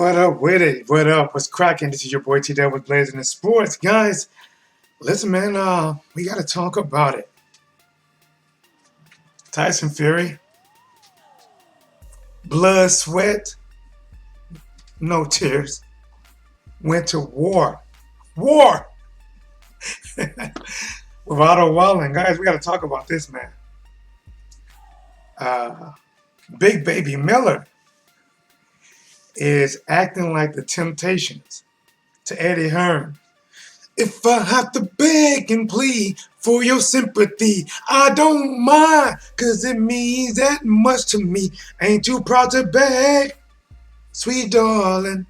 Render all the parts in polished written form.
What up with it? What up? What's cracking? This is your boy T with Blazing the Sports. Guys, listen, man, we gotta talk about it. Tyson Fury, blood, sweat, no tears, went to war. War! With Wallin. Guys, we gotta talk about this, man. Uh, Big Baby Miller is acting like the Temptations to Eddie Hearn. If I have to beg and plead for your sympathy, I don't mind, cause it means that much to me. Ain't too proud to beg, sweet darling.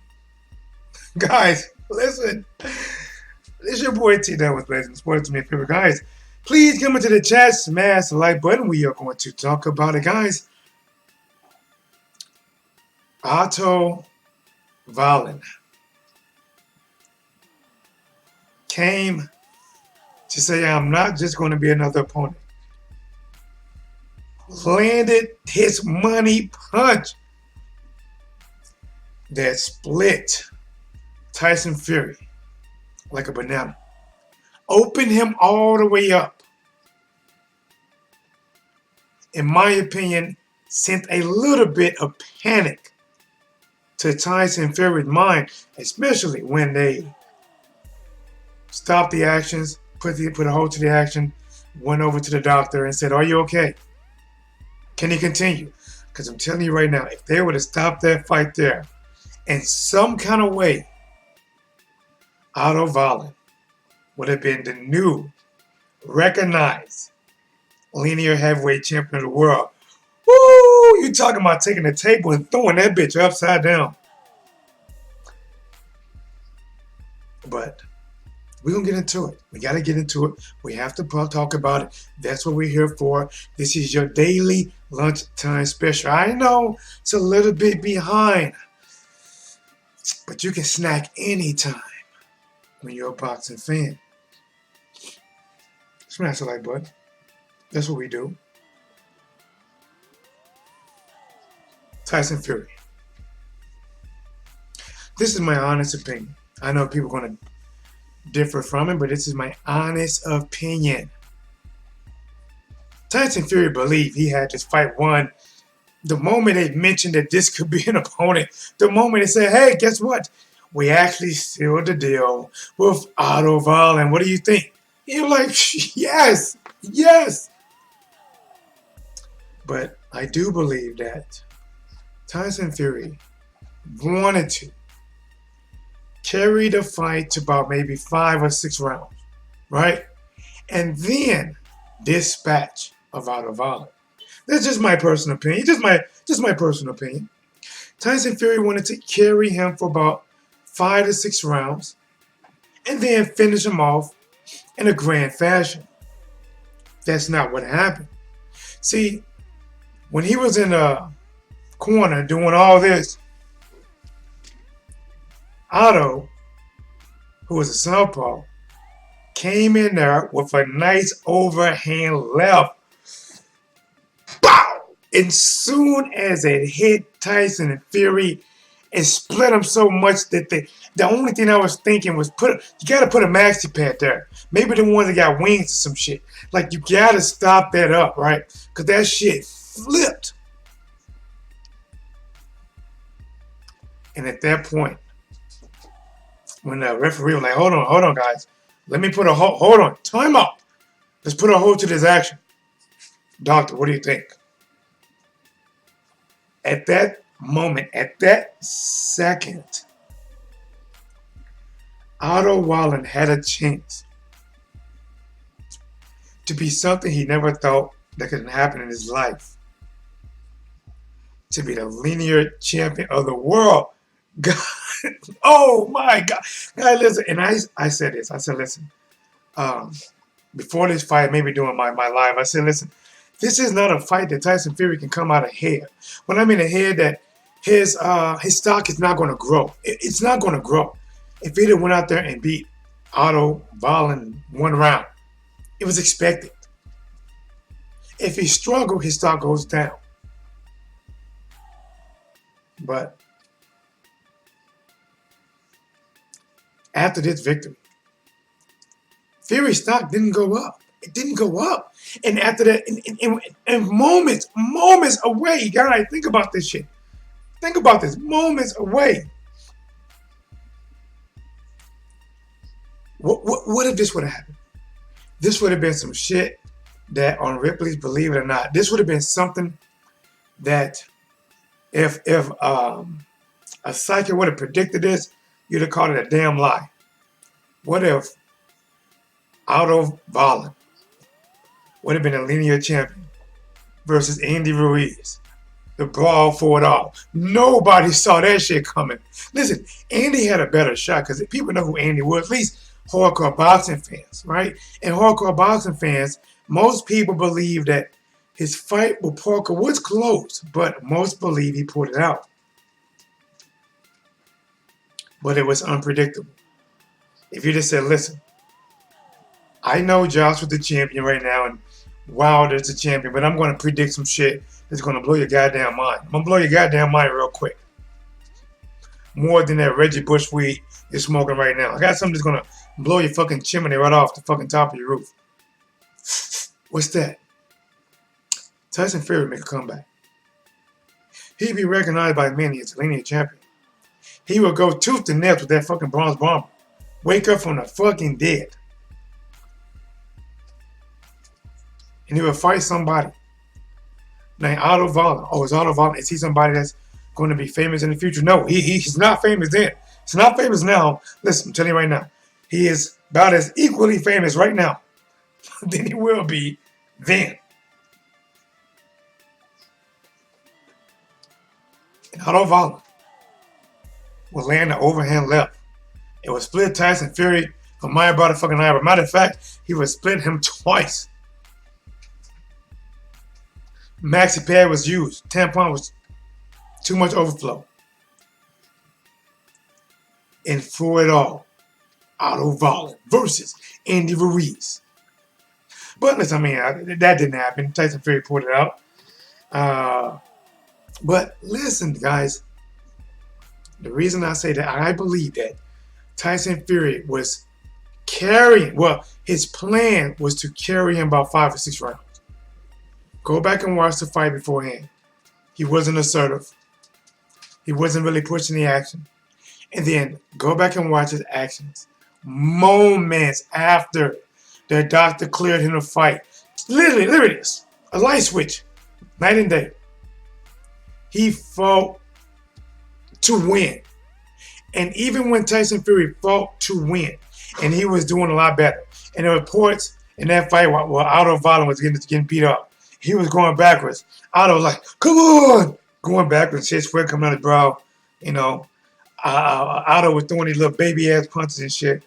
Guys, listen. This is your boy T with Blazing Sports, my favorite guys. Please come into the chat, smash the like button. We are going to talk about it, guys. Wallin came to say, I'm not just going to be another opponent. Landed his money punch that split Tyson Fury like a banana. Opened him all the way up. In my opinion, sent a little bit of panic to Tyson Fury's mind, especially when they stopped the actions, put a hold to the action, went over to the doctor and said, are you okay? Can he continue? Because I'm telling you right now, if they would have stopped that fight there in some kind of way, Wallin would have been the new, recognized linear heavyweight champion of the world. Woo! You talking about taking the table and throwing that bitch upside down. But we're going to get into it. We got to get into it. We have to talk about it. That's what we're here for. This is your daily lunchtime special. I know it's a little bit behind, but you can snack anytime when you're a boxing fan. Smash the like button. That's what we do. Tyson Fury. This is my honest opinion. I know people are going to differ from it, but this is my honest opinion. Tyson Fury believed he had this fight won the moment they mentioned that this could be an opponent. The moment they said, hey, guess what? We actually sealed the deal with Wallin. What do you think? You're like, yes. But I do believe that Tyson Fury wanted to carry the fight to about maybe 5 or 6 rounds, right? And then dispatch of Wallin. That's just my personal opinion. Just my personal opinion. Tyson Fury wanted to carry him for about 5 to 6 rounds and then finish him off in a grand fashion. That's not what happened. See, when he was in a corner doing all this, Otto, who was a southpaw, came in there with a nice overhand left. Bow! And soon as it hit Tyson and Fury, it split him so much that the only thing I was thinking was you gotta put a maxi pad there. Maybe the ones that got wings or some shit. Like, you gotta stop that up, right? Because that shit flipped. And at that point, when the referee was like, hold on, guys. Let me put a hold on. Time out. Let's put a hold to this action. Doctor, what do you think? At that moment, at that second, Wallin had a chance to be something he never thought that could happen in his life. To be the linear champion of the world. God, oh my God. God, listen, and I said this. I said, listen, before this fight, maybe doing my live, I said, listen, this is not a fight that Tyson Fury can come out ahead. When I mean ahead, that his stock is not going to grow. It's not going to grow. If he went out there and beat Wallin in 1 round, it was expected. If he struggled, his stock goes down. But after this victory. Fury stock didn't go up. It didn't go up. And after that, in moments away, guys, think about this shit. Think about this. Moments away. What if this would have happened? This would have been some shit that on Ripley's Believe It or Not, this would have been something that if a psychic would have predicted this, you'd have called it a damn lie. What if Otto Wallin would have been a linear champion versus Andy Ruiz? The brawl for it all. Nobody saw that shit coming. Listen, Andy had a better shot because people know who Andy was, at least hardcore boxing fans, right? And hardcore boxing fans, most people believe that his fight with Parker was close, but most believe he pulled it out. But it was unpredictable. If you just said, listen, I know Josh was the champion right now and Wilder's the champion, but I'm going to predict some shit that's going to blow your goddamn mind. I'm going to blow your goddamn mind real quick. More than that Reggie Bush weed you're smoking right now. I got something that's going to blow your fucking chimney right off the fucking top of your roof. What's that? Tyson Fury make a comeback. He'd be recognized by many as a linear champion. He would go tooth and nail with that fucking bronze bomber. Wake up from the fucking dead. And he would fight somebody named Otto Wallin. Oh, is Otto Wallin? Is he somebody that's going to be famous in the future? No, he's not famous then. He's not famous now. Listen, I'm telling you right now. He is about as equally famous right now than he will be then. And Otto Wallin will land the overhand left. It will split Tyson Fury from my about a fucking eyebrow. Matter of fact, he would split him twice. Maxi pad was used. Tampon was too much overflow. And for it all, Otto Wallin versus Andy Ruiz. But listen, that didn't happen. Tyson Fury pulled it out. But listen, guys. The reason I say that, I believe that Tyson Fury was carrying, his plan was to carry him about 5 or 6 rounds. Go back and watch the fight beforehand. He wasn't assertive. He wasn't really pushing the action. And then go back and watch his actions. Moments after the doctor cleared him to fight. Literally, a light switch. Night and day. He fought to win. And even when Tyson Fury fought to win, and he was doing a lot better, and the reports in that fight while Otto Wallin was getting beat up, he was going backwards. Otto was like, come on! Going backwards, shit sweat coming out his brow. You know, Otto was throwing these little baby-ass punches and shit.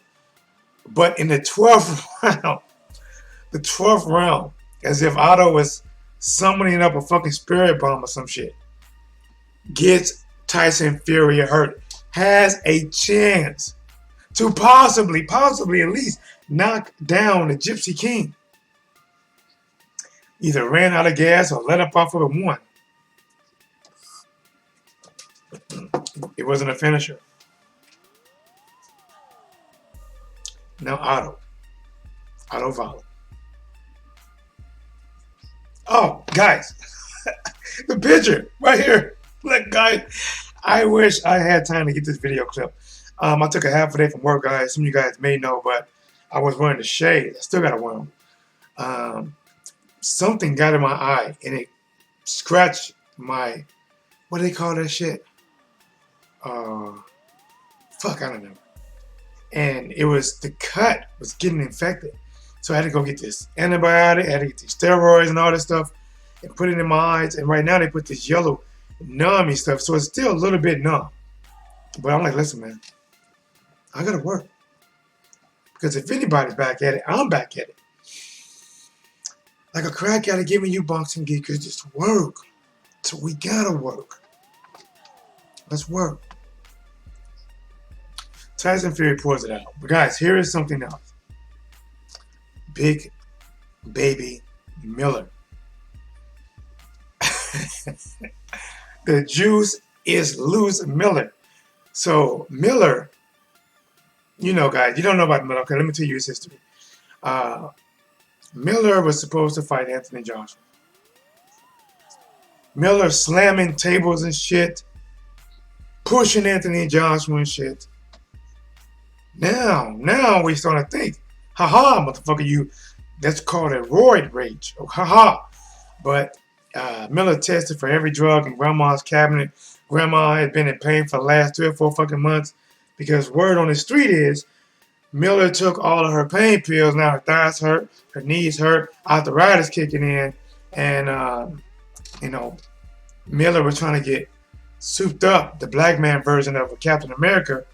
But in the 12th round, as if Otto was summoning up a fucking spirit bomb or some shit, gets Tyson Fury hurt, has a chance to possibly at least knock down the Gypsy King. Either ran out of gas or let up off of a one. It wasn't a finisher. Now Otto Wallin. Oh, guys, the picture right here. Look, guys, I wish I had time to get this video clip. I took a half a day from work, guys. Some of you guys may know, but I was wearing the shades. I still got to wear them. Something got in my eye, and it scratched my, what do they call that shit? Fuck, I don't know. And it was, the cut was getting infected. So I had to go get this antibiotic, I had to get these steroids and all this stuff, and put it in my eyes. And right now they put this yellow nummy stuff, so it's still a little bit numb. But I'm like, listen, man, I gotta work. Because if anybody's back at it, I'm back at it. Like a crack addict giving you boxing geekers, just work. So we gotta work. Let's work. Tyson Fury pours it out. But guys, here is something else. Big Baby Miller. The juice is loose, Miller. So Miller You know, guys, you don't know about Miller. Okay, let me tell you his history. Uh, Miller was supposed to fight Anthony Joshua. Miller slamming tables and shit, pushing Anthony Joshua and shit. Now we starting to think, haha, motherfucker, you, that's called a roid rage. Oh, haha. But Miller tested for every drug in Grandma's cabinet. Grandma had been in pain for the last 3 or 4 fucking months because word on the street is Miller took all of her pain pills. Now her thighs hurt, her knees hurt, arthritis kicking in, and you know, Miller was trying to get souped up, the black man version of a Captain America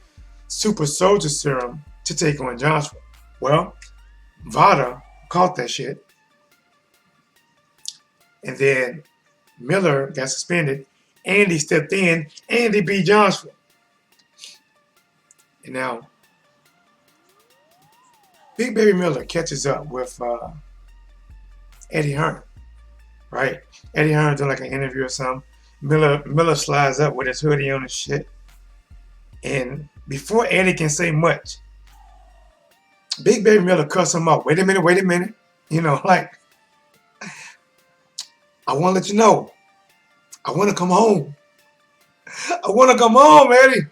super soldier serum to take on Joshua. Well, Vada caught that shit, and then Miller got suspended. Andy stepped in. Andy beat Joshua. And now, Big Baby Miller catches up with Eddie Hearn, right? Eddie Hearn doing like an interview or something. Miller slides up with his hoodie on and shit. And before Eddie can say much, Big Baby Miller cuts him off. Wait a minute. You know, like, I want to let you know, I want to come home. I want to come home, Eddie.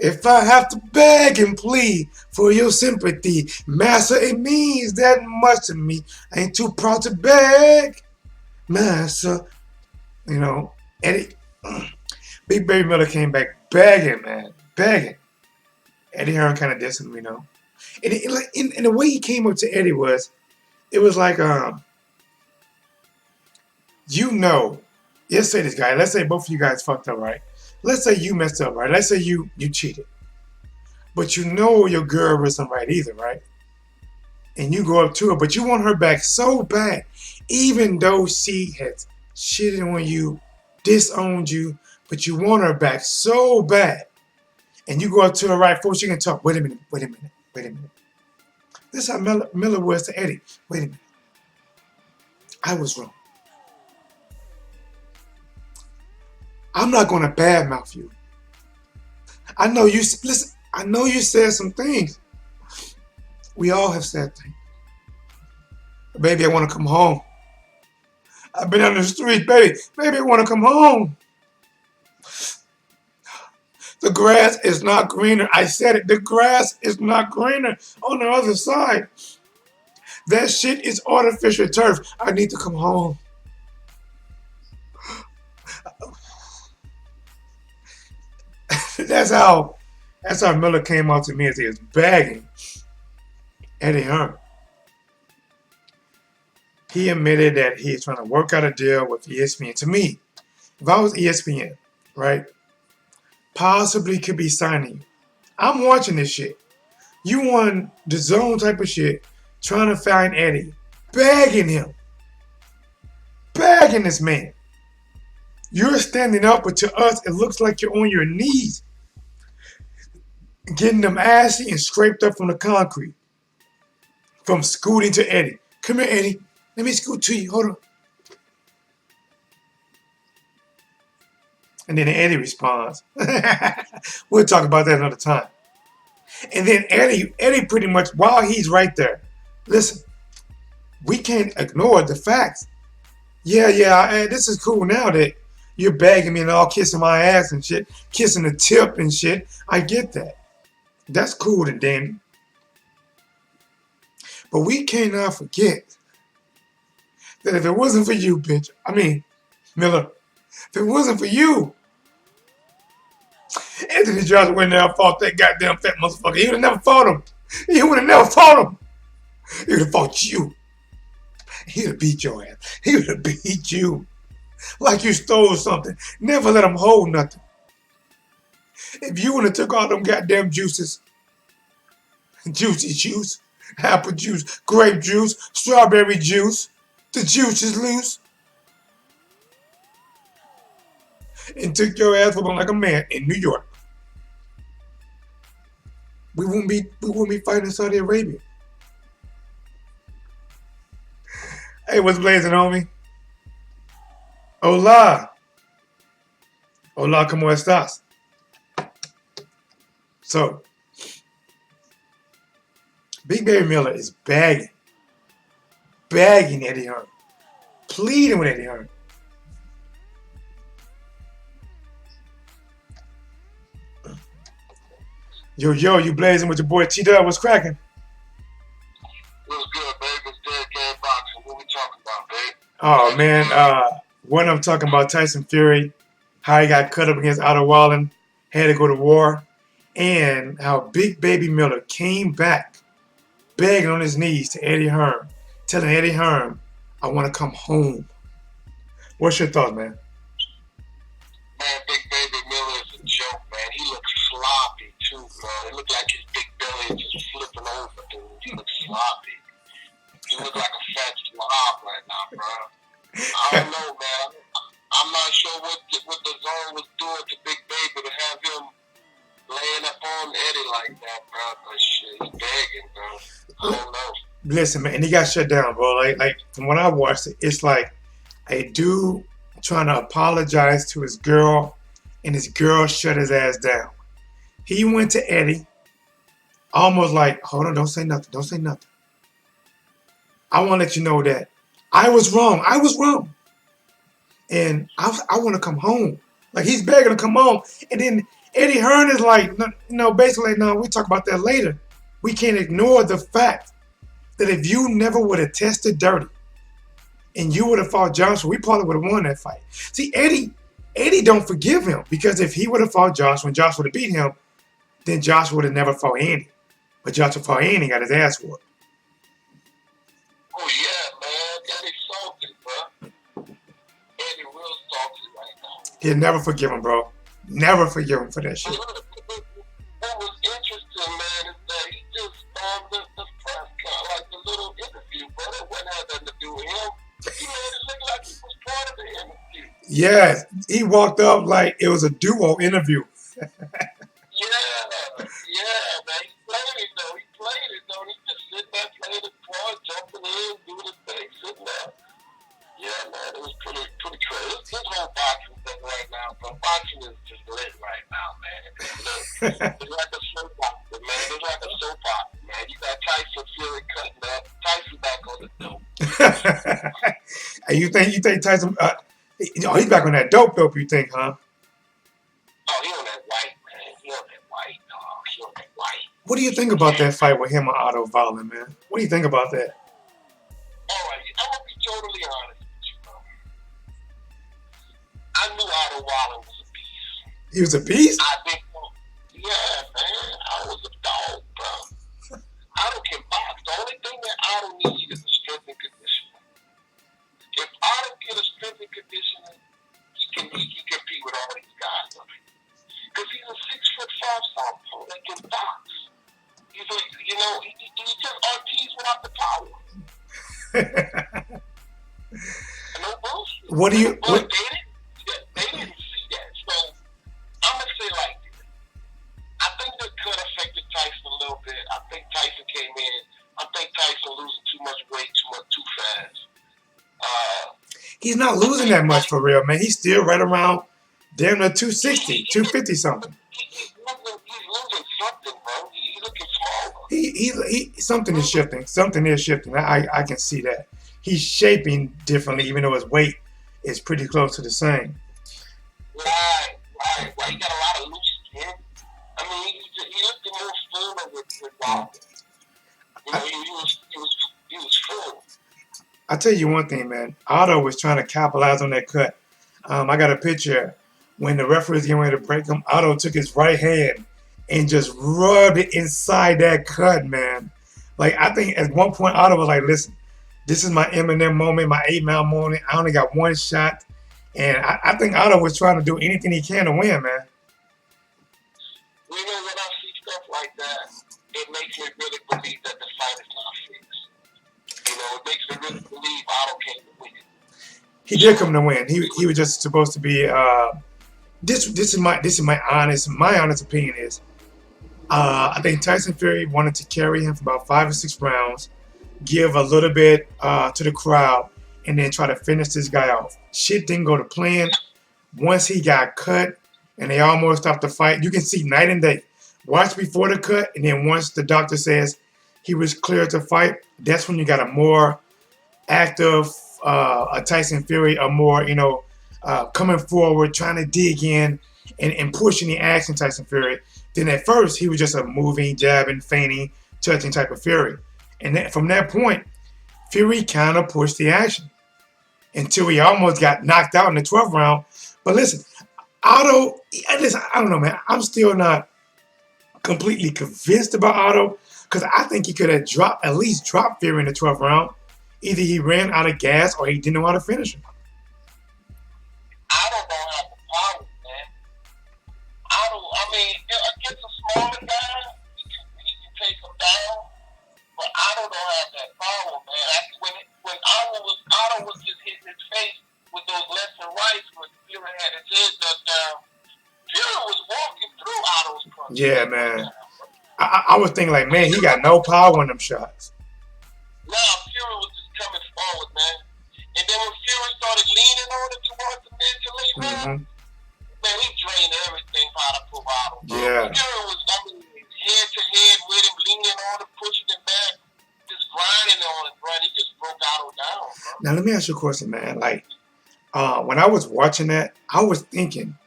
If I have to beg and plead for your sympathy, Master, it means that much to me. I ain't too proud to beg, Master. You know, Eddie, Big Baby Miller came back begging, man, begging. Eddie Hearn kind of dissed him, you know. And the way he came up to Eddie was, it was like, you know, let's say this guy, let's say both of you guys fucked up, right? Let's say you messed up, right? Let's say you cheated. But you know your girl wasn't right either, right? And you go up to her, but you want her back so bad, even though she has shitted on you, disowned you, but you want her back so bad. And you go up to her right before she can talk. Wait a minute. This is how Miller was to Eddie. Wait a minute. I was wrong. I'm not going to badmouth you. I know you, listen, I know you said some things. We all have said things. Baby, I want to come home. I've been on the street, baby. Baby, I want to come home. The grass is not greener. I said it. The grass is not greener on the other side. That shit is artificial turf. I need to come home. That's how Miller came out to me as he was begging Eddie Hearn. He admitted that he is trying to work out a deal with ESPN. To me, if I was ESPN, right, possibly could be signing you. I'm watching this shit. You on the zone type of shit, trying to find Eddie, begging him, begging this man. You're standing up, but to us, it looks like you're on your knees, getting them assy and scraped up from the concrete, from scooting to Eddie. Come here, Eddie. Let me scoot to you. Hold on. And then Eddie responds. We'll talk about that another time. And then Eddie pretty much, while he's right there, listen, we can't ignore the facts. Yeah, this is cool now that you're begging me and all, kissing my ass and shit, kissing the tip and shit. I get that. That's cool and dandy. But we cannot forget that if it wasn't for you, bitch, I mean, Miller, if it wasn't for you, Anthony Joshua would have never fought that goddamn fat motherfucker. He would have never fought him. He would have never fought him. He would have fought you. He would have beat your ass. He would have beat you like you stole something. Never let him hold nothing. If you would have took all them goddamn juices, juicy juice, apple juice, grape juice, strawberry juice, the juice is loose, and took your ass whooping like a man in New York, we wouldn't be fighting in Saudi Arabia. Hey, what's blazing, homie? Hola. Hola, ¿cómo estás? So Big Baby Miller is begging Eddie Hearn, pleading with Eddie Hearn. Yo, you blazing with your boy T-Dub, what's cracking? What's good, babe? It's Dead Game Boxing. What we talking about, babe? Oh, man, when I'm talking about Tyson Fury, how he got cut up against Wallin, had to go to war, and how Big Baby Miller came back begging on his knees to Eddie Hearn, telling Eddie Hearn, I want to come home. What's your thoughts, man? Man, Big Baby Miller is a joke, man. He looks sloppy, too, man. It looked like his big belly is just flipping over, dude. He looks sloppy. He looks like a fat slob right now, bro. I don't know, man. I'm not sure what the zone was doing to Big Baby to have him laying up on Eddie like that, bro. But shit, he's begging, bro. I don't know. Listen, man, and he got shut down, bro. Like from what I watched, it's like a dude trying to apologize to his girl, and his girl shut his ass down. He went to Eddie, almost like, hold on, don't say nothing. Don't say nothing. I want to let you know that I was wrong. And I want to come home. Like, he's begging to come home. And then Eddie Hearn is like, no, basically, no, we'll talk about that later. We can't ignore the fact that if you never would have tested dirty and you would have fought Joshua, we probably would have won that fight. See, Eddie don't forgive him, because if he would have fought Joshua and Joshua would have beat him, then Joshua would have never fought Andy. But Joshua fought Andy and got his ass whooped. Oh, yeah, man. Eddie's salty, bro. Eddie real salty right now. He'll never forgive him, bro. Never forgive him for that shit. What was interesting, man, is that he just the press con, like the little interview, bro. That wasn't had nothing to do with him. He made it look like he was part of the interview. Yes, he walked up like it was a duo interview. Yeah, man. He played it, though. He just sitting there playing the part, jumping in, doing his thing, sitting there. Yeah, man, it was pretty crazy. This whole boxing thing right now, bro. Boxing is just lit right now, man. It's like a soap opera, man. It's like a soap opera, man. You got Tyson Fury cutting up. Tyson back on the dope. Hey, you think Tyson? He's back on that dope. You think, huh? Oh, he on that white, man. He on that white, dog. He on that white. What do you think about that fight with him and Wallin, man? What do you think about that? All right, I'm gonna be totally honest with you, bro. I knew Wallin was a beast. He was a beast? I think, yeah, man. I was a dog, bro. Otto can box. The only thing that Otto needs is a strength and conditioning. If Otto get a strength and conditioning, he can compete with all these guys up here. Because he's a 6'5" southpaw that can box. He's he's just Ortiz without the power. No bullshit. What do you? But they didn't see that. So I'm gonna say like this. I think that could affected Tyson a little bit. I think Tyson came in. I think Tyson losing too much weight too fast. He's not losing that much for real, man. He's still right around damn near 260, 250 something. He's losing something, bro. He's looking smaller. He something is shifting. Something is shifting. I can see that. He's shaping differently, even though his weight is pretty close to the same. Right. He got a lot of loose skin. I mean, he looked more fuller with Wallin. He was full. I'll tell you one thing, man. Otto was trying to capitalize on that cut. I got a picture when the referee was getting ready to break him. Otto took his right hand and just rubbed it inside that cut, man. Like, I think at one point Otto was like, listen, this is my Eminem moment, my 8 Mile moment. I only got one shot. And I think Otto was trying to do anything he can to win, man. When I see stuff like that, it makes me really believe that the fight is not fixed. It makes me really believe Otto came to win. He did come to win. He was just supposed to be. This is my honest opinion is. I think Tyson Fury wanted to carry him for about 5 or 6 rounds, give a little bit to the crowd, and then try to finish this guy off. Shit didn't go to plan. Once he got cut and they almost stopped the fight, you can see night and day. watch before the cut, and then once the doctor says he was cleared to fight, that's when you got a more active a Tyson Fury, a more, coming forward, trying to dig in and pushing the action Tyson Fury. Then at first, he was just a moving, jabbing, feinting, touching type of Fury. And from that point, Fury kind of pushed the action until he almost got knocked out in the 12th round. But listen, I don't know, man. I'm still not completely convinced about Otto because I think he could have at least dropped Fury in the 12th round. Either he ran out of gas or he didn't know how to finish him. Otto don't have the power, man. I mean, against a smaller guy, he can take him down. But Otto don't have that power, man. When Otto was just hitting his face with those left and rights, when Fury had his head ducked down, Fury was walking through Otto's punches. Yeah, man. I was thinking like, man, he got no power in them shots. Nah, Fury was just coming forward, man. And then when Fury started leaning on it towards the midget, man, he drained everything out of Otto. Yeah. Fury was, head to head with him, leaning on him, pushing him back, just grinding on him, bro. He just broke Otto down, bro. Now, let me ask you a question, man. Like, when I was watching that, I was thinking,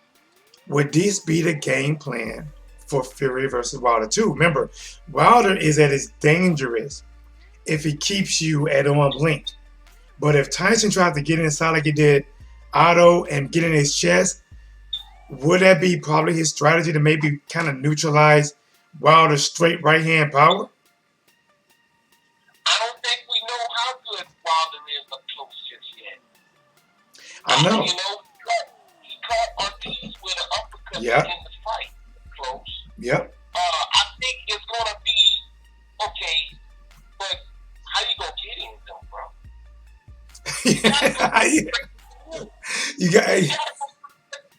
would this be the game plan for Fury versus Wilder too? Remember, Wilder is at his dangerous if he keeps you at arm's length. But if Tyson tries to get inside like he did Otto and get in his chest, would that be probably his strategy to maybe kind of neutralize Wilder's straight right hand power? I don't think we know how good Wilder is up close just yet. I know. He caught Ortiz with an uppercut in the fight close. Yep. I think it's gonna be okay, but how you gonna get in though, bro? You got.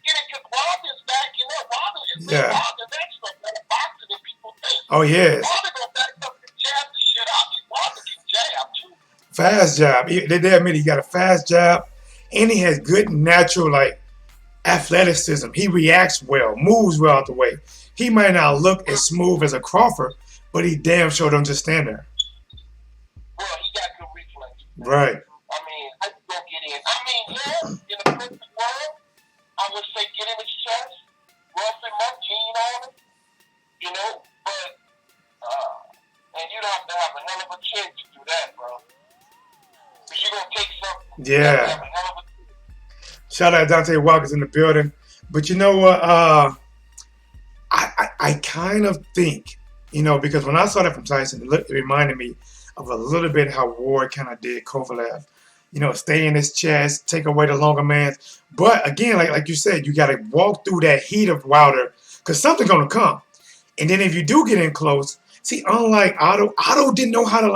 Get it because Wilder's backing up. Wilder is Wilder's expert at boxing than people think. Oh yes. Wilder gonna back up and jab the shit out. Wilder can jab too. Fast jab. They admit he got a fast jab, and he has good natural athleticism. He reacts well, moves well out the way. He might not look as smooth as a Crawford, but he damn sure don't just stand there. Well, he got good reflexes. Right. I mean, how you gonna get in? I mean, in a perfect world, I would say get in his chest, rough him up, lean on him, but and you'd have to have a hell of a chin to do that, bro. Because you're gonna take something. Yeah. Have a hell of a chin. Shout out Dante Walker's in the building. But you know what? I kind of think, because when I saw that from Tyson, it reminded me of a little bit how Ward kind of did Kovalev. Stay in his chest, take away the longer man's. But again, like you said, you got to walk through that heat of Wilder because something's going to come. And then if you do get in close, see, unlike Otto didn't know how to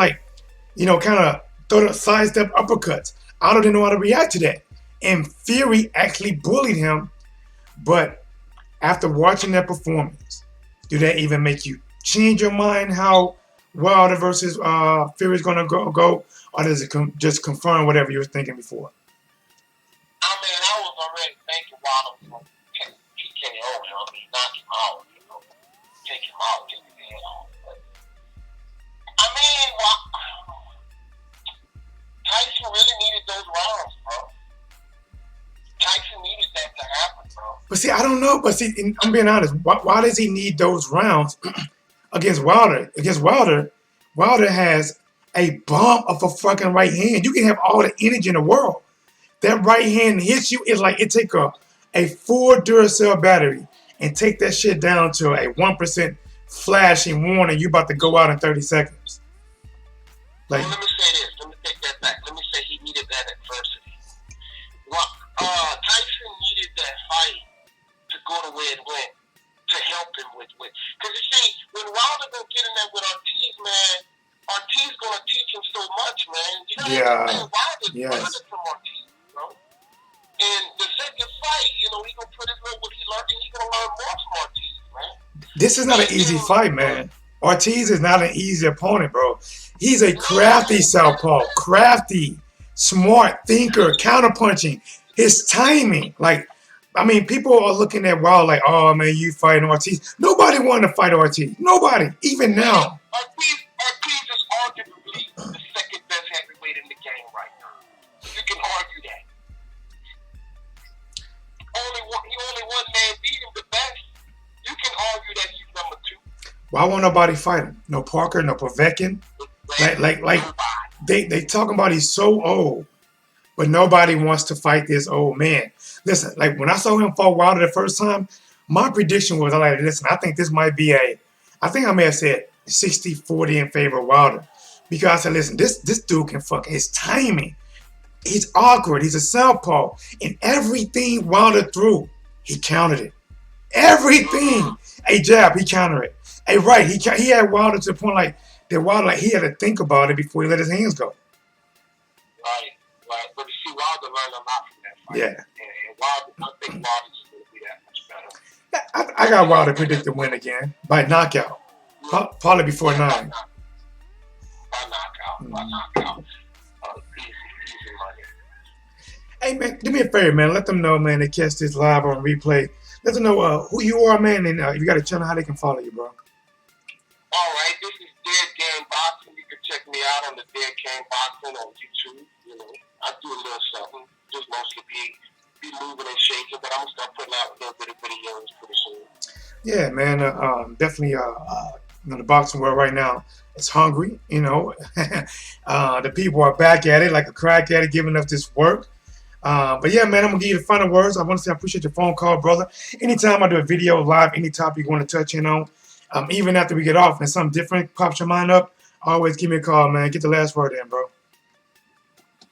kind of throw the sidestep uppercuts. Otto didn't know how to react to that. And Fury actually bullied him. But after watching that performance, do that even make you change your mind how Wilder versus Fury is going to go? Or does it just confirm whatever you were thinking before? I mean, I was already thinking Wilder was going to TKO him. Knock him out, take him out, take his head off. But, I mean, Tyson really needed those rounds, bro. Tyson needed that to happen, bro. But see, I don't know. But see, I'm being honest. Why does he need those rounds against Wilder? Against Wilder, Wilder has a bomb of a fucking right hand. You can have all the energy in the world. That right hand hits you, it's like it take a full Duracell battery and take that shit down to a 1% flashing warning. You about to go out in 30 seconds. Well, let me say this. Let me take that back. Let me say he needed that adversity. Tyson needed that fight to go to where it went, to help him with. Because you see, when Wilder go get in there with Ortiz, man, Ortiz gonna teach him so much, man. You know what I'm saying? Wilder's learning from Ortiz, bro. And the second fight, he gonna put his what he learned, and he gonna learn more from Ortiz, man. This is not an easy fight, man. Ortiz is not an easy opponent, bro. He's a crafty southpaw, crafty, smart thinker, counterpunching. His timing, I mean, people are looking at Wild like, oh man, you fighting Ortiz. Nobody wanted to fight Ortiz. Nobody, even now. Ortiz is arguably the second best heavyweight in the game right now. You can argue that. Only one man beat him the best. You can argue that he's number two. Why won't nobody fight him? No Parker, no Povetkin. Like they talking about he's so old, but nobody wants to fight this old man. Listen, like when I saw him fight Wilder the first time, my prediction was, like, listen, I think this might be I think I may have said 60-40 in favor of Wilder. Because I said, listen, this dude can fuck his timing. He's awkward. He's a southpaw. And everything Wilder threw, he countered it. Everything. A jab, he countered it. A right, he had Wilder to the point like that Wilder, like, he had to think about it before he let his hands go. Right. But you see, Wilder learned a lot from that fight. Yeah. And Wilder, I think Wilder's going to be that much better. I got Wilder predict to win again by knockout. Probably before 9. By knockout. Easy money. Hey man, do me a favor, man. Let them know, man. They catch this live on replay. Let them know who you are, man, and if you got a channel, how they can follow you, bro. All right, this is Dead Game Boxing. You can check me out on the Dead Game Boxing on YouTube. You know, I do a little something, just mostly be moving and shaking, but I'm gonna start putting out a little bit of videos pretty soon. Yeah, man. Definitely. The boxing world right now is hungry. You know, the people are back at it like a crack at it, giving us this work. But yeah, man, I'm gonna give you the final words. I want to say I appreciate your phone call, brother. Anytime I do a video live, any topic you want to touch in on, even after we get off and something different pops your mind up, always give me a call, man. Get the last word in, bro.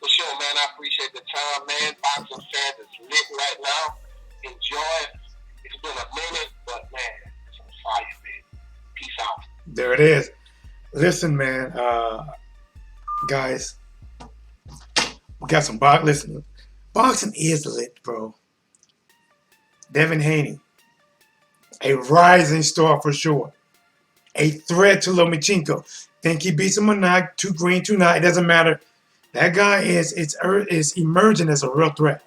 For sure, man. I appreciate the time, man. Boxing fans is lit right now. Enjoy it. It's been a minute, but man, it's on fire, man. Peace out. There it is. Listen, man, guys, we got some boxing. Listen, boxing is lit, bro. Devin Haney, a rising star for sure. A threat to Lomachenko. Think he beats him or not, 2 green, 2 not, it doesn't matter. That guy is emerging as a real threat.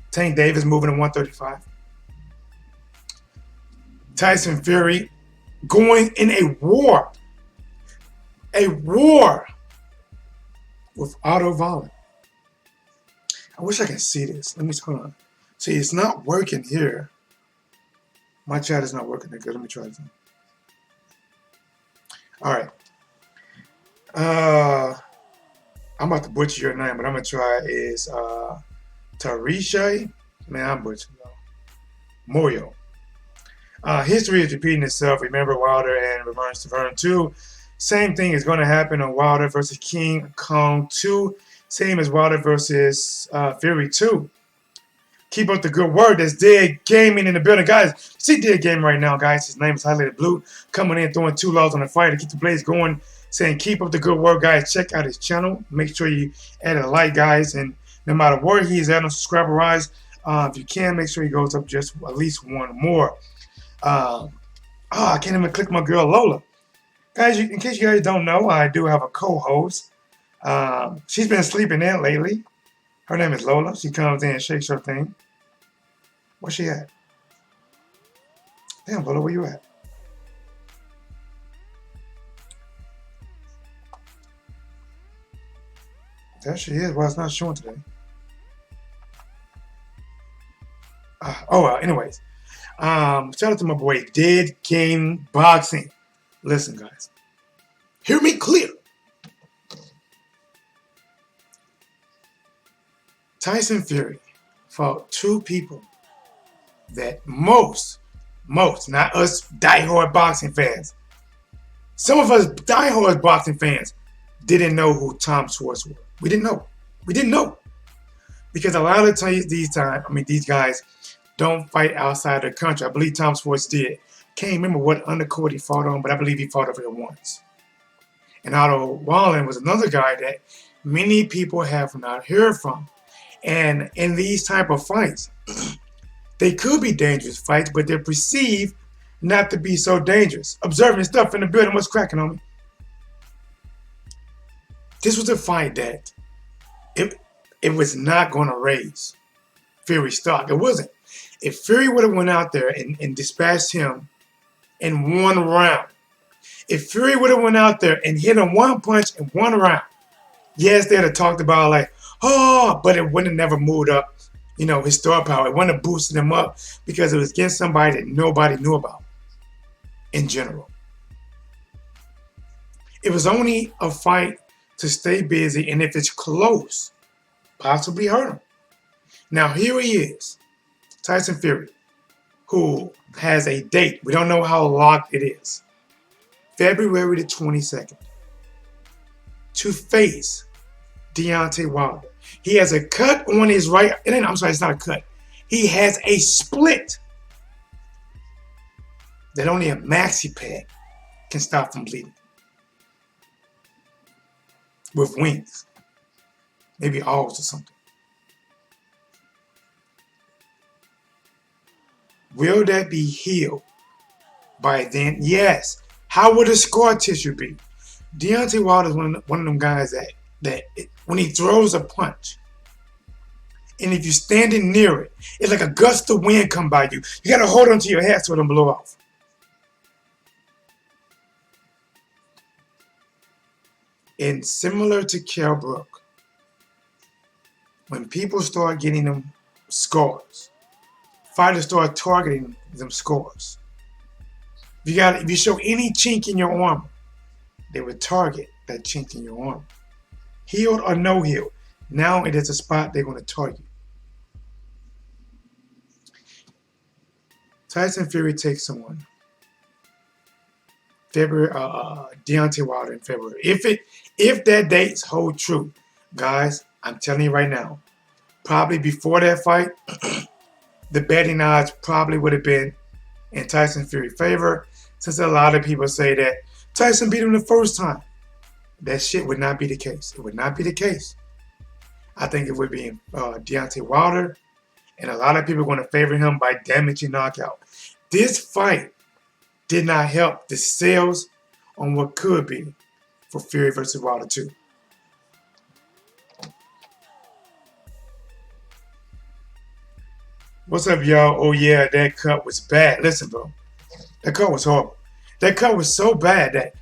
Tank Davis moving to 135. Tyson Fury going in a war with Otto Wallin. I wish I could see this. Let me hold on. See, it's not working here. My chat is not working that good. Let me try this. All right. I'm about to butcher your name, but I'm gonna try is Tarisha. Man, I'm butchering though. Moyo. History is repeating itself. Remember Wilder and Reverse to Vern 2. Same thing is going to happen on Wilder versus King Kong 2. Same as Wilder versus Fury 2. Keep up the good work. There's Dead Gaming in the building. Guys, see Dead Game right now, guys. His name is highlighted blue. Coming in, throwing 2 laws on the fire to keep the blaze going. Saying keep up the good work, guys. Check out his channel. Make sure you add a like, guys. And no matter where he's at on subscriber-wise, if you can, make sure he goes up just at least 1 more. I can't even click my girl Lola. Guys, in case you guys don't know, I do have a co-host. She's been sleeping in lately. Her name is Lola. She comes in and shakes her thing. Where's she at? Damn, Lola, where you at? There she is. Well, it's not showing today. Anyways. Shout out to my boy Dead Game Boxing. Listen, guys. Hear me clear. Tyson Fury fought 2 people that most, not us diehard boxing fans. Some of us diehard boxing fans didn't know who Tom Schwartz was. We didn't know. Because a lot of times these guys don't fight outside the country. I believe Tom Schwartz did. Can't remember what undercourt he fought on, but I believe he fought over here once. And Otto Wallin was another guy that many people have not heard from. And in these type of fights, they could be dangerous fights, but they're perceived not to be so dangerous. Observing stuff in the building. What's cracking on me? This was a fight that it was not going to raise. Fury's stock. It wasn't. If Fury would have went out there and dispatched him in one round, if Fury would have went out there and hit him one punch in one round, yes, they'd have talked about like, oh, but it wouldn't have never moved up, his star power. It wouldn't have boosted him up because it was against somebody that nobody knew about in general. It was only a fight to stay busy, and if it's close, possibly hurt him. Now here he is, Tyson Fury, who has a date. We don't know how locked it is. February the 22nd. To face Deontay Wilder. He has a cut on his right. I'm sorry, it's not a cut. He has a split that only a maxi pad can stop from bleeding. With wings. Maybe alls or something. Will that be healed by then? Yes. How would the scar tissue be? Deontay Wilder is one of them guys that when he throws a punch, and if you're standing near it, it's like a gust of wind come by you. You got to hold onto your hat so it don't blow off. And similar to Kell Brook, when people start getting them scars, fighters start targeting them scars. If you show any chink in your armor, they would target that chink in your armor. Healed or no healed, now it is a spot they're going to target. Tyson Fury takes someone. Deontay Wilder in February. If that dates hold true, guys, I'm telling you right now, probably before that fight, the betting odds probably would have been in Tyson Fury's favor, since a lot of people say that Tyson beat him the first time. That shit would not be the case. It would not be the case. I think it would be Deontay Wilder, and a lot of people are going to favor him by damaging knockout. This fight did not help the sales on what could be for Fury versus Wilder 2. What's up, y'all? Oh, yeah, that cut was bad. Listen, bro. That cut was horrible. That cut was so bad that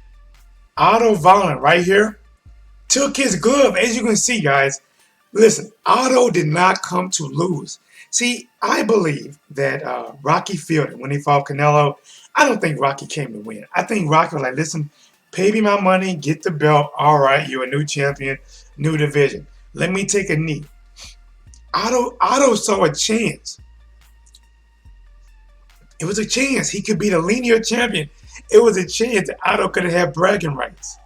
Otto Wallin right here took his glove. As you can see, guys, listen, Otto did not come to lose. See, I believe that Rocky Fielding, when he fought Canelo, I don't think Rocky came to win. I think Rocky was like, listen, pay me my money, get the belt. All right, you're a new champion, new division. Let me take a knee. Otto saw a chance. It was a chance. He could be the linear champion. It was a chance that Otto could have had bragging rights.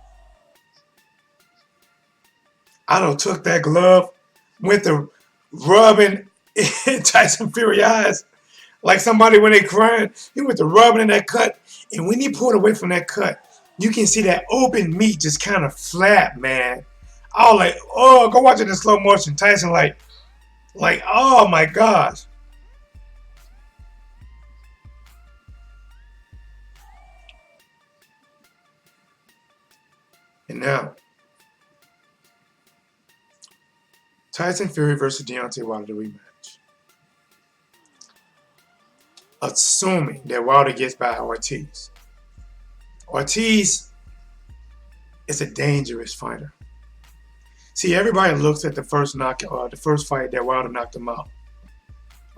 Otto took that glove, went to rubbing in Tyson Fury's eyes like somebody when they crying. He went to rubbing in that cut, and when he pulled away from that cut, you can see that open meat just kind of flap, man. I was like, oh, go watch it in slow motion. Tyson like, oh my gosh. And now, Tyson Fury versus Deontay Wilder rematch. Assuming that Wilder gets by Ortiz. Ortiz is a dangerous fighter. See, everybody looks at the first knockout, the first fight that Wilder knocked him out.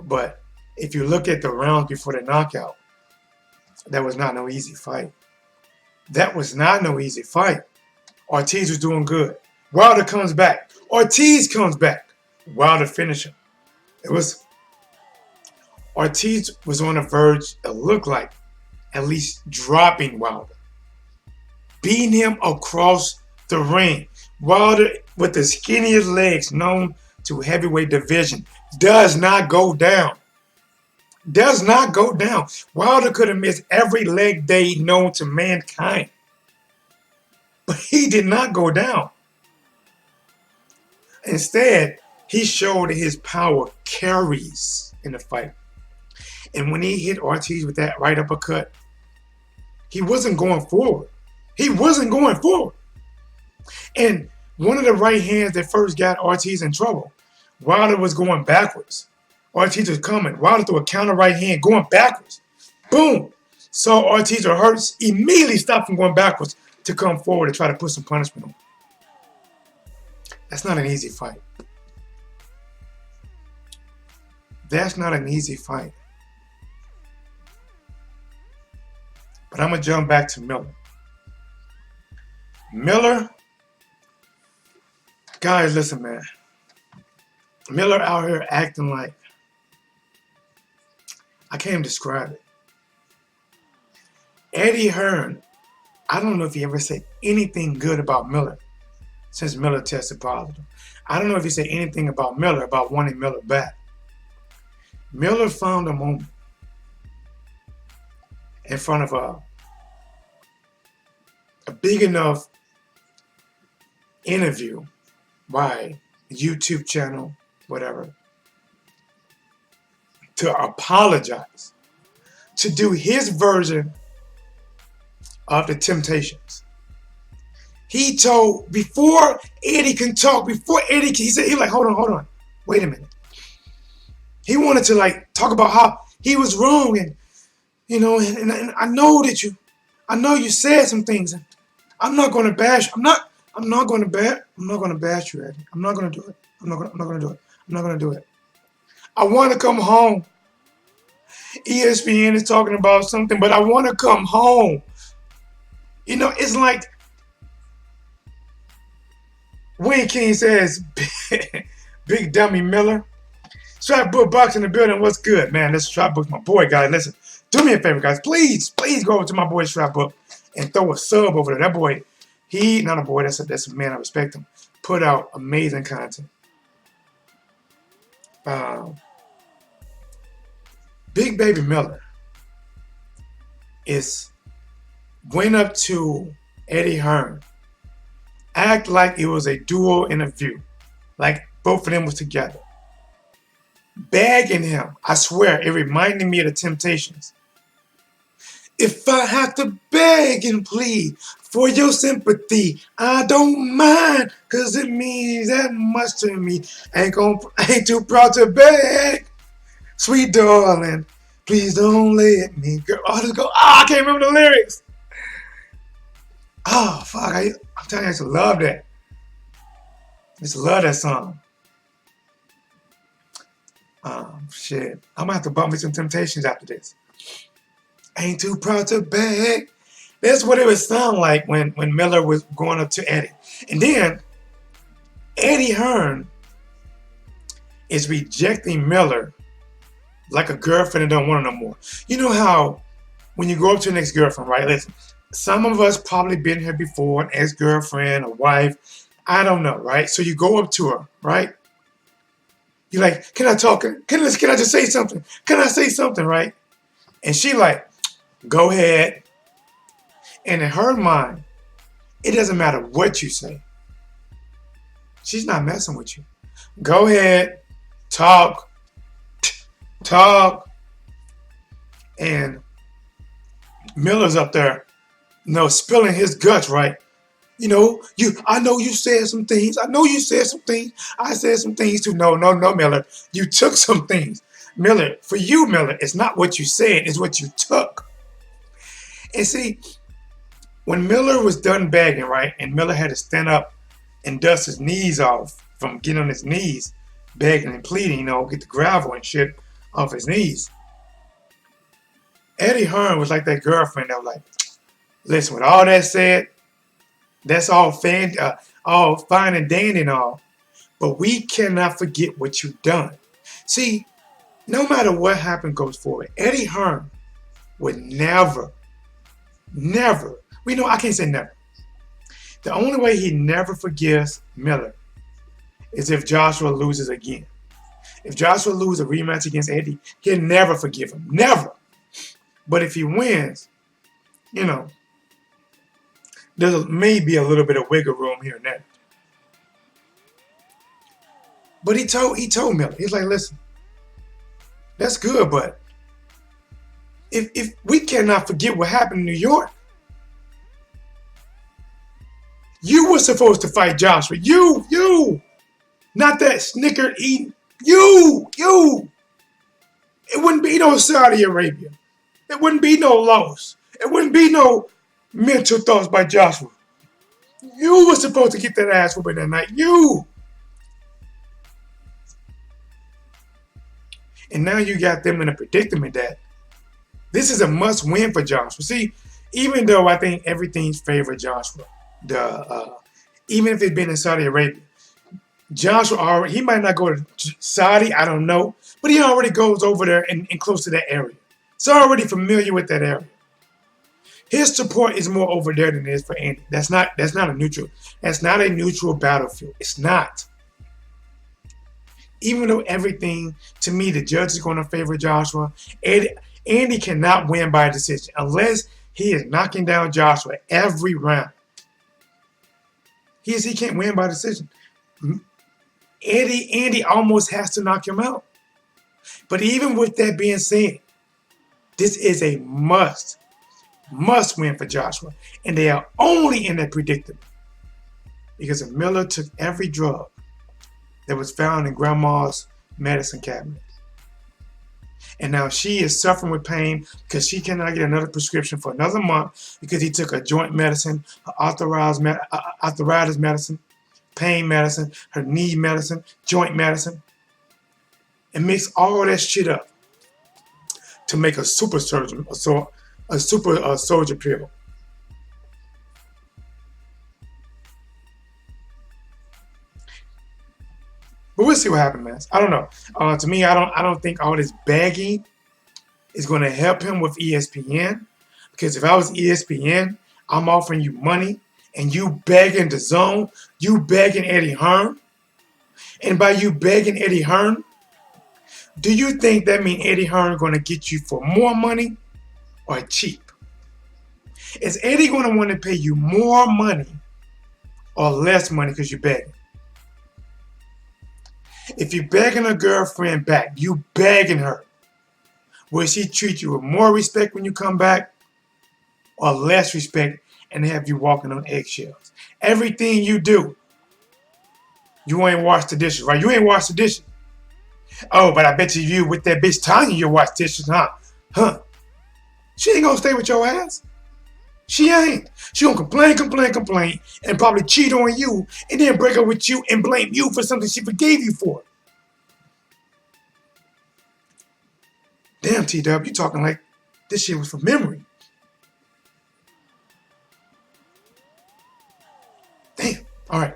But if you look at the rounds before the knockout, that was not no easy fight. That was not no easy fight. Ortiz was doing good. Wilder comes back. Ortiz comes back. Wilder finished him. Ortiz was on the verge, it looked like, at least dropping Wilder. Beating him across the ring. Wilder, with the skinniest legs known to heavyweight division, does not go down. Does not go down. Wilder could have missed every leg day known to mankind. But he did not go down. Instead, he showed his power carries in the fight. And when he hit Ortiz with that right uppercut, he wasn't going forward. He wasn't going forward. And one of the right hands that first got Ortiz in trouble, Wilder was going backwards. Ortiz was coming. Wilder threw a counter right hand going backwards. Boom. So Ortiz or Hurts immediately stopped from going backwards to come forward to try to put some punishment on. That's not an easy fight. That's not an easy fight. But I'm going to jump back to Miller. Miller, guys, listen, man. Miller out here acting like, I can't even describe it. Eddie Hearn, I don't know if he ever said anything good about Miller since Miller tested positive. I don't know if he said anything about Miller, about wanting Miller back. Miller found a moment in front of a big enough interview by YouTube channel, whatever, to apologize, to do his version of the Temptations. He told, before Eddie can talk, he said, hold on, wait a minute. He wanted to talk about how he was wrong, and and I know you said some things, and I'm not going to bash. I'm not going to bash you, Eddie. I'm not going to do it. I'm not going to do it. I want to come home. ESPN is talking about something, but I want to come home. It's like Wayne King says, Big Dummy Miller. Strapbook Box in the building. What's good, man? This Strapbook's my boy, guys. Listen, do me a favor, guys. Please go over to my boy Strapbook and throw a sub over there. That boy, not a boy, that's a man, I respect him. Put out amazing content. Big Baby Miller went up to Eddie Hearn, act like it was a duo interview, like both of them was together, begging him. I swear, it reminded me of the Temptations. If I have to beg and plead for your sympathy, I don't mind, cause it means that much to me. Ain't too proud to beg, sweet darling. Please don't let me go. I can't remember the lyrics. Oh, fuck. I'm telling you, I used to love that. I used to love that song. Shit. I'm going to have to bump me some Temptations after this. Ain't too proud to beg. That's what it would sound like when Miller was going up to Eddie. And then Eddie Hearn is rejecting Miller like a girlfriend that don't want her no more. You know how when you go up to an ex-girlfriend, right? Listen, some of us probably been here before, an ex-girlfriend, a wife, I don't know, right? So you go up to her, right? You're like, can I talk? Can I just say something? Can I say something, right? And she like, go ahead. And in her mind, it doesn't matter what you say. She's not messing with you. Go ahead, talk. And Miller's up there, spilling his guts, right? I know you said some things. I said some things too. No, Miller. You took some things. Miller, for you, Miller, it's not what you said, it's what you took. And see, when Miller was done begging, right, and Miller had to stand up and dust his knees off from getting on his knees, begging and pleading, get the gravel and shit off his knees. Eddie Hearn was like that girlfriend that was like, listen, with all that said, that's all fine and dandy and all, but we cannot forget what you've done. See, no matter what happened goes forward, Eddie Hearn would never, I can't say never. The only way he never forgives Miller is if Joshua loses again. If Joshua loses a rematch against Eddie, he'll never forgive him. Never. But if he wins, there may be a little bit of wiggle room here and there. But he told Miller, he's like, listen, that's good, but if we cannot forget what happened in New York, you were supposed to fight Joshua. You, not that snicker eating. You. It wouldn't be no Saudi Arabia. It wouldn't be no loss. It wouldn't be no mental thoughts by Joshua. You were supposed to get that ass whooping that night. You. And now you got them in a predicament that this is a must win for Joshua. See, even though I think everything's favored Joshua, even if it's been in Saudi Arabia, Joshua already, he might not go to Saudi, I don't know, but he already goes over there and close to that area. So already familiar with that area. His support is more over there than it is for Andy. That's not a neutral. That's not a neutral battlefield. It's not. Even though everything, to me, the judge is going to favor Joshua, Andy cannot win by decision unless he is knocking down Joshua every round. He can't win by decision. Andy almost has to knock him out. But even with that being said, this is a must win for Joshua. And they are only in that predicament because Miller took every drug that was found in grandma's medicine cabinet. And now she is suffering with pain because she cannot get another prescription for another month because he took her joint medicine, her arthritis medicine, pain medicine, her knee medicine, joint medicine, and mix all that shit up to make a super soldier pill. But we'll see what happens, man. I don't know. To me, I don't think all this begging is going to help him with ESPN. Because if I was ESPN, I'm offering you money, and you begging the zone, you begging Eddie Hearn. And by you begging Eddie Hearn, do you think that means Eddie Hearn going to get you for more money or cheap? Is Eddie going to want to pay you more money or less money because you're begging? If you're begging a girlfriend back, you begging her. Will she treat you with more respect when you come back or less respect and have you walking on eggshells? Everything you do, you ain't wash the dishes, right? You ain't wash the dishes. Oh, but I bet you with that bitch Tanya you wash dishes, huh? Huh? She ain't gonna stay with your ass. She ain't. She gonna complain, and probably cheat on you, and then break up with you and blame you for something she forgave you for. Damn, T-Dub, you talking like this shit was from memory. Damn. All right.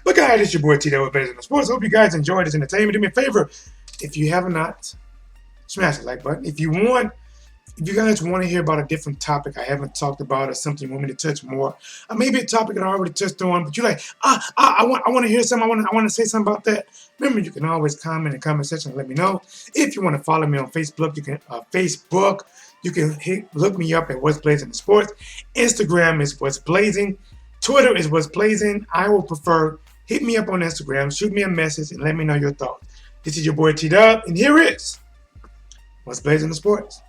But guys, it's your boy T-Dub with Blazing the Sports. Hope you guys enjoyed this entertainment. Do me a favor, if you have not, smash the like button. If you guys want to hear about a different topic I haven't talked about or something you want me to touch more, or maybe a topic that I already touched on, but you're like, I want to hear something, I want to say something about that. Remember, you can always comment in the comment section and let me know. If you want to follow me on Facebook, you can look me up at What's Blazing the Sports. Instagram is What's Blazing. Twitter is What's Blazing. I will prefer hit me up on Instagram, shoot me a message, and let me know your thoughts. This is your boy T-Dub, and here is What's Blazing the Sports.